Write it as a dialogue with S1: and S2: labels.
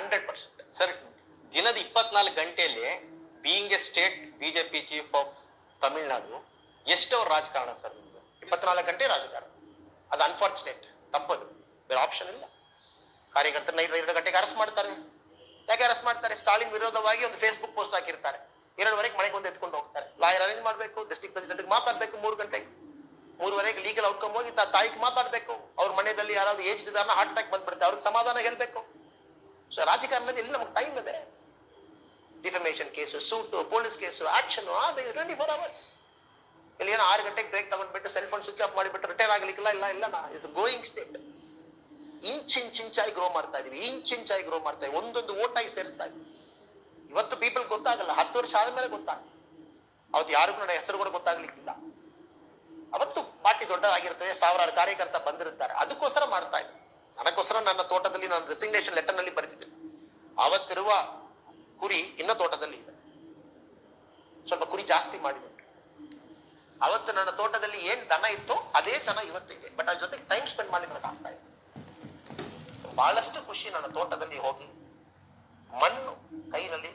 S1: 100%.
S2: Sir, ದಿನದ 24 ಗಂಟೆಯಲ್ಲಿ being A state BJP chief of Tamil Nadu ಎಷ್ಟು ಅವ್ರ ರಾಜಕಾರಣ ಸರ್ ನಿಮ್ದು?
S1: 24 ಗಂಟೆ ರಾಜಕಾರಣ. ಅದು ಅನ್ಫಾರ್ಚುನೇಟ್, ತಪ್ಪದು, ಬೇರೆ ಆಪ್ಷನ್ ಇಲ್ಲ. ಕಾರ್ಯಕರ್ತರು ನೈಟ್ 2 ಗಂಟೆಗೆ ಅರೆಸ್ಟ್ ಮಾಡ್ತಾರೆ. ಯಾಕೆ ಅರೆಸ್ಟ್ ಮಾಡ್ತಾರೆ? ಸ್ಟಾಲಿನ್ ವಿರೋಧವಾಗಿ ಒಂದು ಫೇಸ್ಬುಕ್ ಪೋಸ್ಟ್ ಹಾಕಿರ್ತಾರೆ. 2:30 ಮನೆಗೆ ಬಂದು ಎತ್ಕೊಂಡು ಹೋಗ್ತಾರೆ. ಲಾಯರ್ ಅರೇಂಜ್ ಮಾಡಬೇಕು, ಡಿಸ್ಟ್ರಿಕ್ಟ್ ಪ್ರೆಸಿಡೆಂಟ್ಗೆ ಮಾತಾಡ್ಬೇಕು 3 ಗಂಟೆಗೆ, 3:30 ಲೀಗಲ್ ಔಟ್ಕಮ್ ಹೋಗಿ ತಾಯಿಗೆ ಮಾತಾಡ್ಬೇಕು. ಅವ್ರ ಮನೆಯಲ್ಲಿ ಯಾರಾದ್ರು ಏಜ್ ಇದ್ದಾರನ್ನ ಹಾರ್ಟ್ ಅಟ್ಯಾಕ್ ಬಂದ್ಬಿಡುತ್ತೆ, ಅವ್ರಿಗೆ ಸಮಾಧಾನ ಹೇಳ್ಬೇಕು. ಸೊ ರಾಜಕಾರಣದಲ್ಲಿ ಎಲ್ಲಿ ನಮ್ಗೆ ಟೈಮ್ ಇದೆ? Defamation case, suit, police case, action 24 hours. ಇಲ್ಲಿ ಏನೋ 6 ಗಂಟೆಗೆ ಬ್ರೇಕ್ ತಗೊಂಡ್ಬಿಟ್ಟು ಸೆಲ್ ಫೋನ್ ಸ್ವಿಚ್ ಆಫ್ ಮಾಡಿಬಿಟ್ಟು ರಿಟೈರ್ ಆಗ್ಲಿಕ್ಕಿಲ್ಲ. ಇಲ್ಲ, ಇಟ್ಸ್ ಗ್ರೋಯಿಂಗ್ ಸ್ಟೇಟ್. ಇಂಚಾಗಿ ಗ್ರೋ ಮಾಡ್ತಾ ಇದೀವಿ, ಇಂಚಾಗಿ ಗ್ರೋ ಮಾಡ್ತಾ ಇದೀವಿ, ಒಂದೊಂದು ಓಟಾಗಿ ಸೇರಿಸ್ತಾ ಇದೀವಿ. ಇವತ್ತು ಪೀಪಲ್ ಗೊತ್ತಾಗಲ್ಲ, 10 ವರ್ಷ ಆದ್ಮೇಲೆ ಗೊತ್ತಾಗ್ತದೆ. ಅವತ್ತು ಯಾರಿಗೂ ನನ್ನ ಹೆಸರು ಕೂಡ ಗೊತ್ತಾಗ್ಲಿಕ್ಕಿಲ್ಲ. ಅವತ್ತು ಪಾರ್ಟಿ ದೊಡ್ಡದಾಗಿರ್ತದೆ, 1000 ಕಾರ್ಯಕರ್ತ ಬಂದಿರ್ತಾರೆ. ಅದಕ್ಕೋಸ್ಕರ ಮಾಡ್ತಾ ಇದ್ದೆ. ನನಗೋಸ್ಕರ ನನ್ನ ತೋಟದಲ್ಲಿ ನಾನು ರೆಸಿಗ್ನೇಷನ್ ಲೆಟರ್ ನಲ್ಲಿ ಬರೆದಿದ್ದೇನೆ. ಅವತ್ತಿರುವ ಕುರಿ ಇನ್ನ ತೋಟದಲ್ಲಿ ಇದೆ, ಸ್ವಲ್ಪ ಕುರಿ ಜಾಸ್ತಿ ಮಾಡಿದೆ. ಅವತ್ತು ನನ್ನ ತೋಟದಲ್ಲಿ ಏನ್ ದನ ಇತ್ತು ಅದೇ ದನ ಇವತ್ತಿದೆ, ಬಟ್ ಅದ್ರ ಜೊತೆಗೆ ಟೈಮ್ ಸ್ಪೆಂಡ್ ಮಾಡಿ ನನಗೆ ಆಗ್ತಾ ಇದೆ. ಬಹಳಷ್ಟು ಖುಷಿ ನನ್ನ ತೋಟದಲ್ಲಿ ಹೋಗಿ ಮಣ್ಣು ಕೈನಲ್ಲಿ